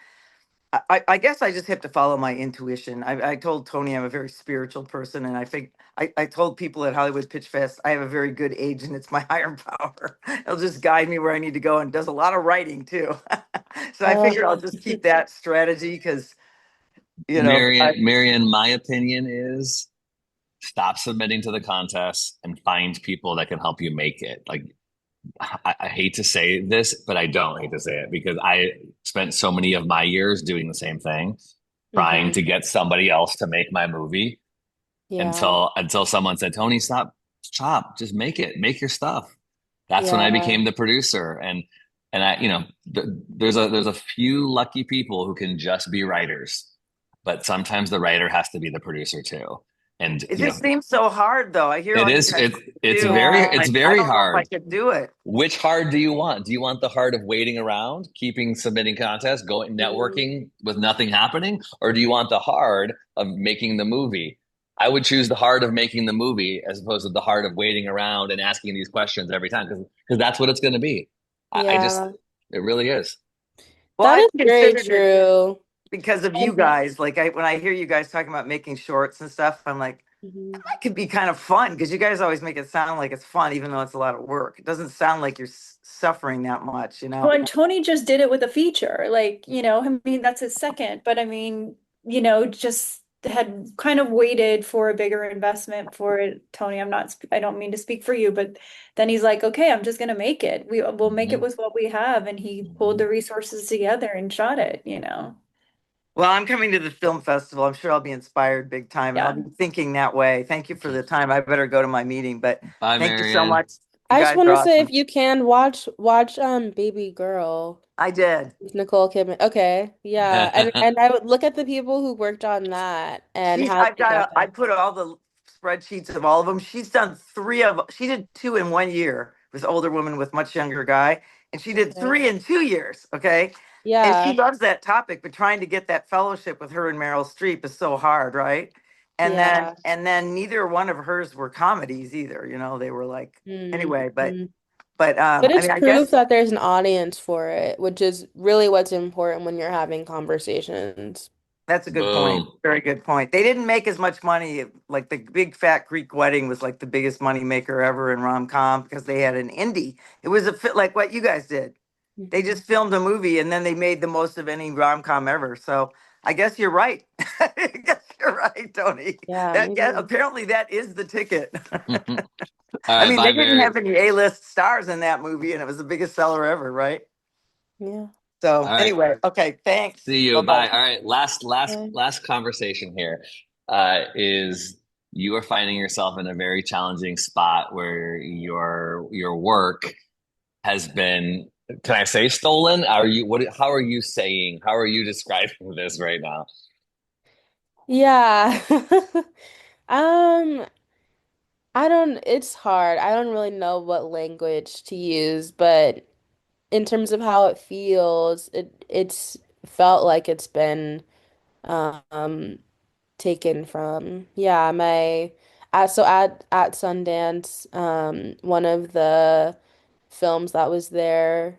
I guess I just have to follow my intuition. I told Tony I'm a very spiritual person, and I think I told people at Hollywood Pitch Fest I have a very good agent. It's my higher power. It'll just guide me where I need to go, and does a lot of writing too. So I I love figure I'll just keep that strategy because you know Marion, my opinion is stop submitting to the contest and find people that can help you make it. Like I hate to say this, but I don't hate to say it because I spent so many of my years doing the same thing, trying hmm to get somebody else to make my movie yeah, until someone said, Tony, stop, just make it, make your stuff. That's when I yeah, became the producer. And I, there's a few lucky people who can just be writers, but sometimes the writer has to be the producer too. And it just seems so hard though. I hear it all you is guys it's do. very yeah, it's Like I very don't know if I hard. could do it. Which hard do you want? Do you want the hard of waiting around, keeping submitting contests, going mm, networking with nothing happening, or do you want the hard of making the movie? I would choose the hard of making the movie as opposed to the hard of waiting around and asking these questions every time because that's what it's going to be. I just yeah. it really is. Well, That I've is very considered it true. because of you And guys. Like when I hear you guys talking about making shorts and stuff, I'm like, mhm. that could be kind of fun because you guys always make it sound like it's fun, even though it's a lot of work. It doesn't sound like you're suffering that much, you Well, know? and Tony just did it with a feature. Like, I mean, that's his second, but I mean, just had kind of waited for a bigger investment for it. Tony, I don't mean to speak for you, but then he's like, okay, I'm just gonna make it. We'll make it Mhm, with what we have. And he pulled mhm. the resources together and shot it. Well, I'm coming to the film festival. I'm sure I'll be inspired big time and I'll Yeah. be thinking that way. Thank you for the time. I better go to my meeting, but Bye, thank you so Marion. much. You I just guys want are to say if awesome. you can watch Baby Girl I did. with Nicole Kidman. Okay, yeah, and I would look at the people who worked on that and how they got I that. put all the spreadsheets of all of them. She's done she did two in 1 year with older woman with much younger guy. And she did Okay. three in 2 years. Okay. And she Yeah, loves that topic, but trying to get that fellowship with her and Meryl Streep is so hard, right? yeah. And then neither one of hers were comedies either. You know, they were like anyway, Mm-hmm. but But I it's mean I proof guess that there's an audience for it, which is really what's important when you're having conversations. that's a good point. Boom. Very good point. They didn't make as much money. Like the Big Fat Greek Wedding was like the biggest money maker ever in rom com because they had an indie. It was a fit like what you guys did. They Mhm. just filmed a movie and then they made the most of any rom com ever. So I guess you're right. I guess you're right, Tony. Yeah, That maybe. apparently that is the ticket. All I right, mean, bye, they didn't Mary. have any A-list stars in that movie, and it was the biggest seller ever, right? Yeah. So All right. anyway, okay, thanks. See you. Bye bye. Bye. All right. Okay. Last conversation here is you are finding yourself in a very challenging spot where your work has been, can I say stolen? How are you saying, how are you describing this right now? Yeah. Um, it's hard. I don't really know what language to use, but in terms of how it feels, it's felt like it's been um taken from. Yeah, at Sundance, one of the films that was there,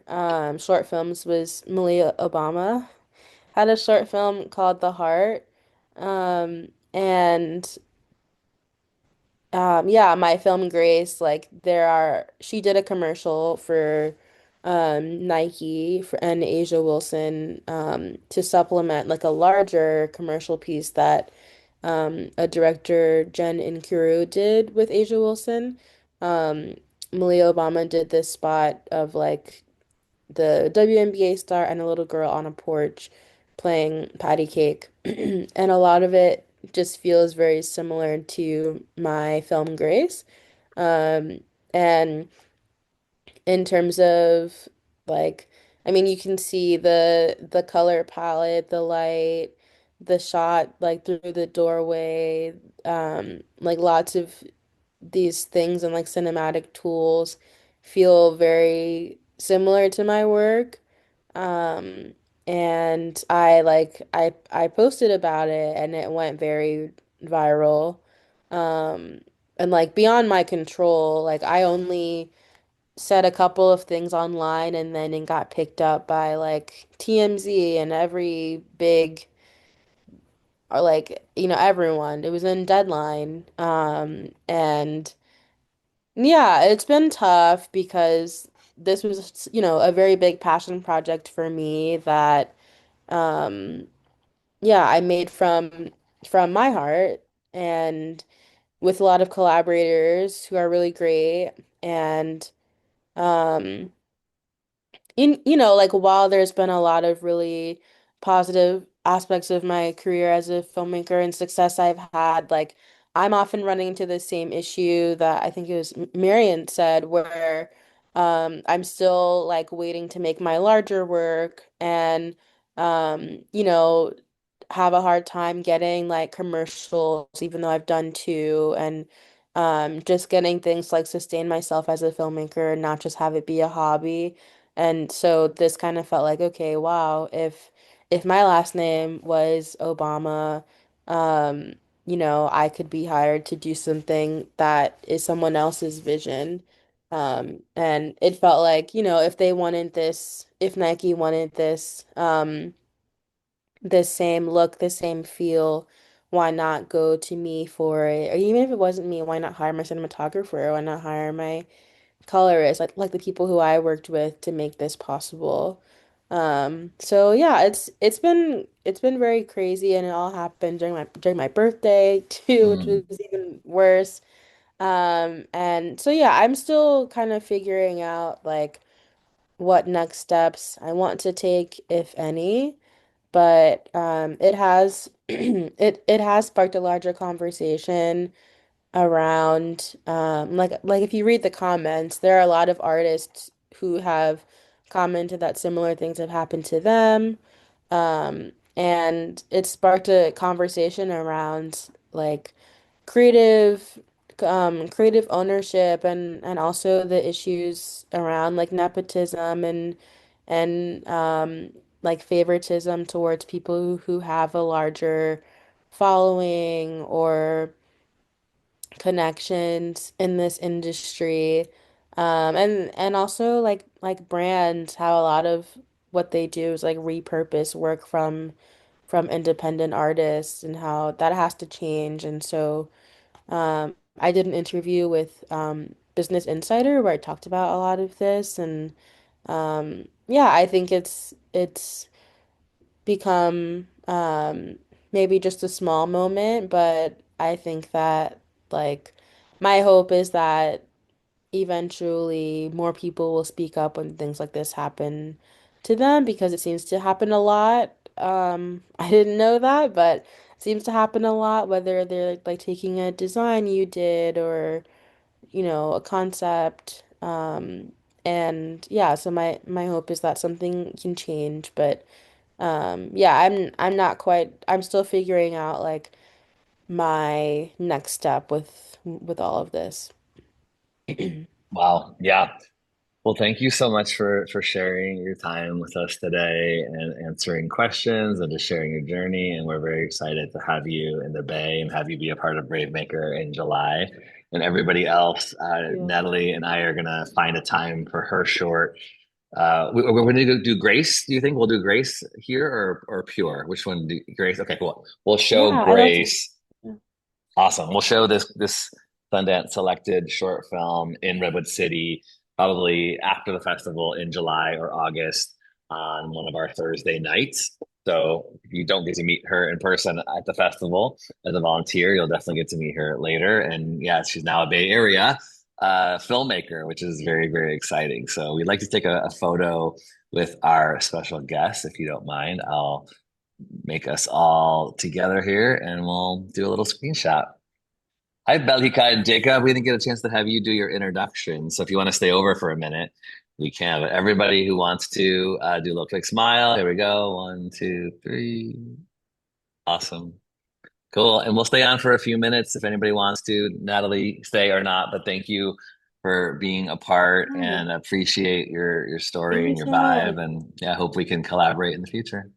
short films was Malia Obama had a short film called The Heart. And yeah, my film Grace, like she did a commercial for Nike and Asia Wilson to supplement like a larger commercial piece that a director Jen Inkuru did with Asia Wilson. Um, Malia Obama did this spot of like the WNBA star and a little girl on a porch playing patty cake. And a lot of it just feels very similar to my film Grace. Um, and in terms of like, I mean, you can see the color palette, the light, the shot like through the doorway, like lots of these things and like cinematic tools feel very similar to my work. Um, and I posted about it and it went very viral. Um, and like beyond my control, like I only said a couple of things online and then it got picked up by like TMZ and every big or like, everyone. It was in Deadline. And yeah, it's been tough because this was, a very big passion project for me that um yeah, I made from my heart and with a lot of collaborators who are really great and um like while there's been a lot of really positive aspects of my career as a filmmaker and success I've had, like I'm often running into the same issue that I think it was Marion said, where I'm still like waiting to make my larger work and have a hard time getting like commercials, even though I've done two, and just getting things like sustain myself as a filmmaker and not just have it be a hobby. And so this kind of felt like, okay, wow, if my last name was Obama, um, I could be hired to do something that is someone else's vision. And it felt like, if they wanted this, if Nike wanted this, the same look, the same feel, why not go to me for it? Or even if it wasn't me, why not hire my cinematographer? Why not hire my colorist, like the people who I worked with to make this possible. So yeah, it's been very crazy and it all happened during my birthday too, which Mm. was even worse. And so yeah, I'm still kind of figuring out like what next steps I want to take, if any. But it has it has sparked a larger conversation around like if you read the comments, there are a lot of artists who have commented that similar things have happened to them. And it sparked a conversation around like creative creative ownership and also the issues around like nepotism and like favoritism towards people who have a larger following or connections in this industry. And also like brands, how a lot of what they do is like repurpose work from independent artists and how that has to change. And so I did an interview with Business Insider where I talked about a lot of this and yeah, I think it's become maybe just a small moment, but I think that like my hope is that eventually more people will speak up when things like this happen to them because it seems to happen a lot. I didn't know that, but it seems to happen a lot, whether they're like taking a design you did or, a concept. And yeah, so my hope is that something can change, but yeah, I'm not quite I'm still figuring out like my next step with all of this. Wow. Yeah. Well, thank you so much for sharing your time with us today and answering questions and just sharing your journey. And we're very excited to have you in the Bay and have you be a part of BraveMaker in July. And everybody else, Yeah. Natalie and I are gonna find a time for her short. We're going to do Grace. Do you think we'll do Grace here or Pure? Which one? Grace? Okay, cool. We'll show Yeah, I like to. Grace. Awesome. We'll show this Sundance selected short film in Redwood City, probably after the festival in July or August on one of our Thursday nights. So if you don't get to meet her in person at the festival as a volunteer, you'll definitely get to meet her later. And yeah, she's now a Bay Area filmmaker, which is very, very exciting. So we'd like to take a photo with our special guest, if you don't mind. I'll make us all together here and we'll do a little screenshot. Hi, Belhika and Jacob. We didn't get a chance to have you do your introduction. So if you want to stay over for a minute, we can. But everybody who wants to do a little quick smile, here we go. One, two, three. Awesome. Cool. And we'll stay on for a few minutes if anybody wants to. Natalie, stay or not. But thank you for being a part Yeah, and appreciate your story thank and you your so much. vibe. And yeah, I hope we can collaborate in the future.